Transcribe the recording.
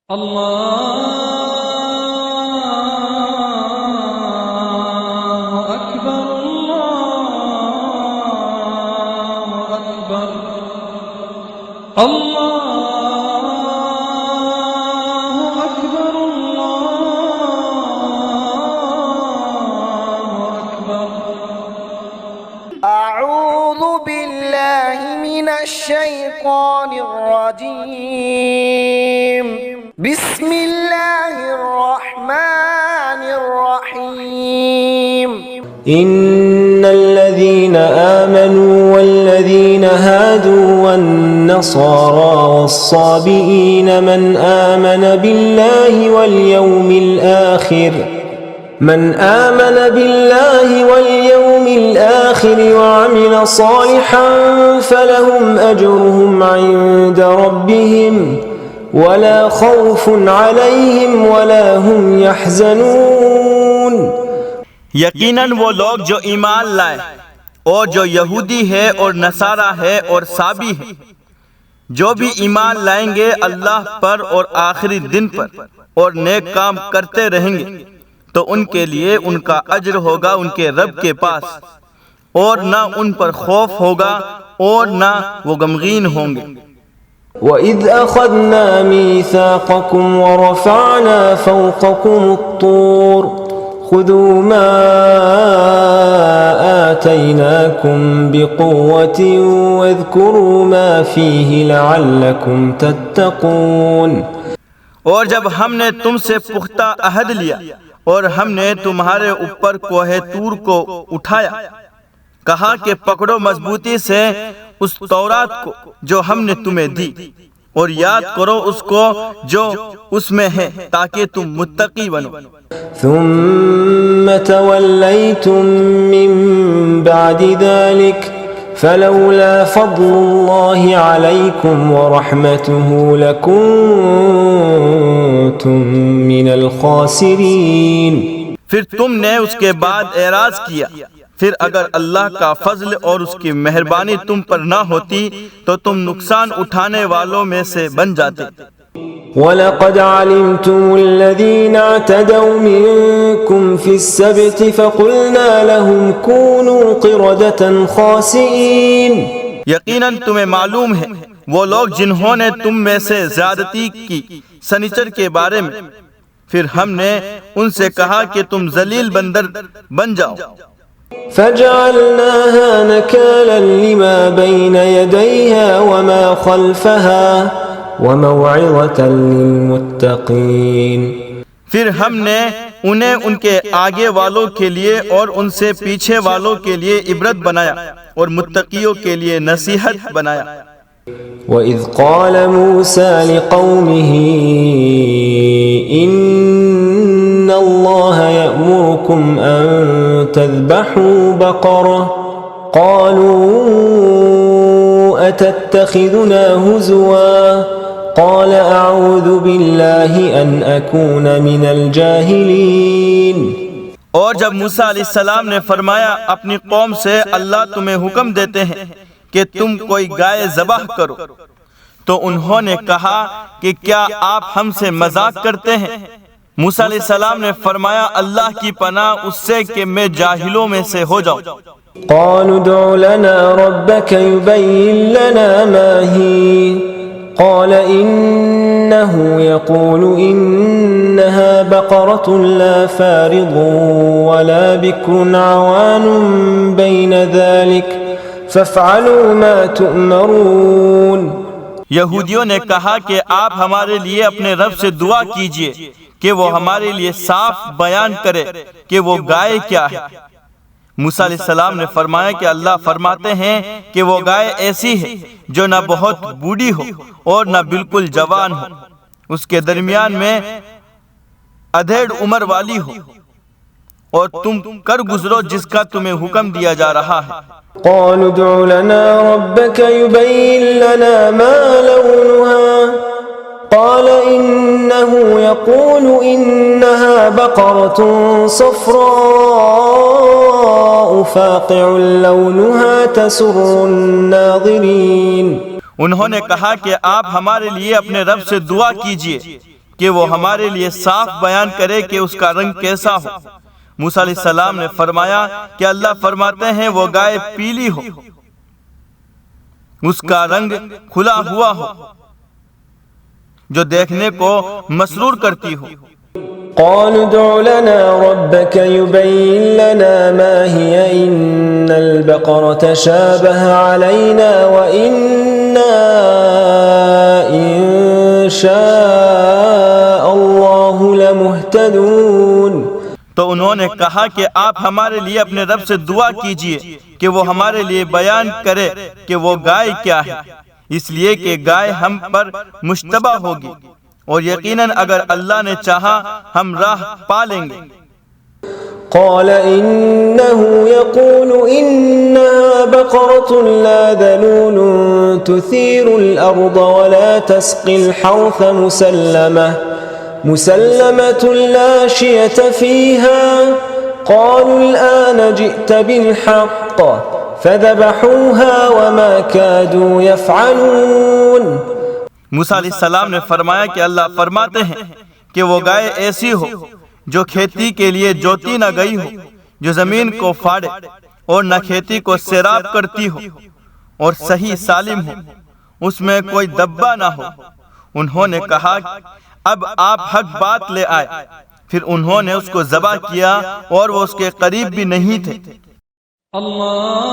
الله أكبر الله أكبر الله أكبر الله أكبر. أعوذ بالله من الشيطان الرجيم. بسم الله الرحمن الرحيم. إن الذين آمنوا والذين هادوا والنصارى والصابئين من آمن بالله واليوم الآخر وعمل صالحا فلهم أجرهم عند ربهم ولا خوف عليهم ولا هم يحزنون. یقیناً وہ لوگ جو ایمان لائے اور جو یہودی ہے اور نصارہ ہے اور صابی ہے، جو بھی ایمان لائیں گے اللہ پر اور آخری دن پر اور نیک کام کرتے رہیں گے تو ان کے لیے ان کا اجر ہوگا ان کے رب کے پاس، اور نہ ان پر خوف ہوگا اور نہ وہ غمگین ہوں گے. وَإِذْ أَخَذْنَا مِيثَاقَكُمْ وَرَفَعْنَا فَوْقَكُمُ الطُّورَ خُذُوا مَا آتَيْنَاكُمْ بِقُوَّةٍ وَاذْكُرُوا مَا فِيهِ لَعَلَّكُمْ تَتَّقُونَ. اور جب ہم نے تم سے پختہ عہد لیا اور ہم نے تمہارے اوپر کوہ طور کو اٹھایا، کہا کہ پکڑو مضبوطی سے اس تورات کو جو ہم نے تمہیں دی، اور یاد کرو اس کو جو اس میں ہے تاکہ تم متقی بنو. ثم توليتم من بعد ذلك فلولا فضل الله عليكم ورحمته لكنتم من الخاسرين. پھر تم نے اس کے بعد اعراض کیا، پھر اگر اللہ کا فضل اور اس کی مہربانی تم پر نہ ہوتی تو تم نقصان اٹھانے والوں میں سے بن جاتے. وَلَقَدْ عَلِمْتُمُ الَّذِينَ اعْتَدَوْا مِنكُمْ فِي السَّبْتِ فَقُلْنَا لَهُمْ كُونُوا قِرَدَةً خَاسِئِينَ. یقیناً تمہیں معلوم ہے وہ لوگ جنہوں نے تم میں سے زیادتی کی سنیچر کے بارے میں، پھر ہم نے ان سے کہا کہ تم ذلیل بندر بن جاؤ. فَجَعَلْنَاهَا نَكَالًا لِمَا بَيْنَ يَدَيْهَا وَمَا خَلْفَهَا وَمَوْعِظَةً لِلْمُتَّقِينَ. پھر ہم نے انہیں ان کے آگے والوں کے لیے اور ان سے پیچھے والوں کے لیے عبرت بنایا اور متقیوں کے لیے نصیحت بنایا. وَإِذْ قَالَ مُوسَى لِقَوْمِهِ إِنَّ اللَّهَ يَأْمُرُكُمْ أَن تَذْبَحُوا بَقَرَةً قَالُوا أَتَتَّخِذُنَا هُزُوًا قَالَ أَعُوذُ بِاللَّهِ أَنْ أَكُونَ مِنَ الْجَاهِلِينَ. اور جب موسیٰ علیہ السلام نے فرمایا اپنی قوم سے اللہ تمہیں حکم دیتے ہیں کہ تم کوئی گائے ذبح کرو، تو انہوں نے کہا کہ کیا آپ ہم سے مذاق کرتے ہیں؟ موسیٰ علیہ السلام نے فرمایا اللہ کی پناہ اس سے کہ میں جاہلوں میں سے ہو جاؤں. قالوا ادع لنا ربك يبين لنا ما هي قال إنه يقول إنها بقرة لا فارض ولا بكر عوان بين ذلك فافعلوا ما تؤمرون. یہودیوں نے کہا کہ آپ ہمارے لیے اپنے رب سے دعا کیجئے کہ وہ ہمارے لیے صاف بیان کرے کہ وہ گائے کیا ہے. موسیٰ علیہ السلام نے فرمایا کہ اللہ فرماتے ہیں کہ وہ گائے ایسی ہے جو نہ بہت بوڑھی ہو اور نہ بالکل جوان ہو، اس کے درمیان میں ادھیڑ عمر والی ہو، اور تم کر گزرو جس کا تمہیں حکم دیا جا رہا ہے. قالوا ادع لنا ربك يبين لنا ما لونها قال إنه يقول إنها بقرة صفراء فاقع لونها تسر الناظرين. انہوں نے کہا کہ آپ ہمارے لیے اپنے رب سے دعا کیجئے کہ وہ ہمارے لیے صاف بیان کرے کہ اس کا رنگ کیسا ہو۔ موسیٰ علیہ السلام نے فرمایا کہ اللہ فرماتے ہیں وہ گائے پیلی ہو، اس کا رنگ کھلا ہوا ہو، جو دیکھنے کو مسرور کرتی ہو۔ قالوا ادع لنا ربك يبين لنا ما هي إن البقرة شابه علينا وإنا إن شاء الله لمهتدون۔ تو انہوں نے کہا کہ آپ ہمارے لیے اپنے رب سے دعا کیجئے کہ وہ ہمارے لیے بیان کرے کہ وہ گائے کیا ہے، اس لیے کہ گائے ہم پر مشتبہ ہوگی، اور یقیناً اگر اللہ نے چاہا ہم راہ پا لیں گے۔ قال إنه يقول إنها بقرة لا ذلول تثير الأرض ولا تسقي الحرث مسلمة لا شية فيها قالوا الآن جئت بالحق فذبحوها وما كادوا يفعلون۔ موسیٰ علیہ السلام نے فرمایا کہ اللہ فرماتے ہیں کہ وہ گائے ایسی ہو جو کھیتی کے لیے جوتی نہ گئی ہو، جو زمین کو پھاڑے اور نہ کھیتی کو سیراب کرتی ہو، اور صحیح سالم ہو، اس میں کوئی دبا نہ ہو۔ انہوں نے کہا اب آپ حق بات لے آئے، پھر انہوں نے اس کو ذبح کیا اور وہ اس کے قریب بھی نہیں تھے۔ اللہ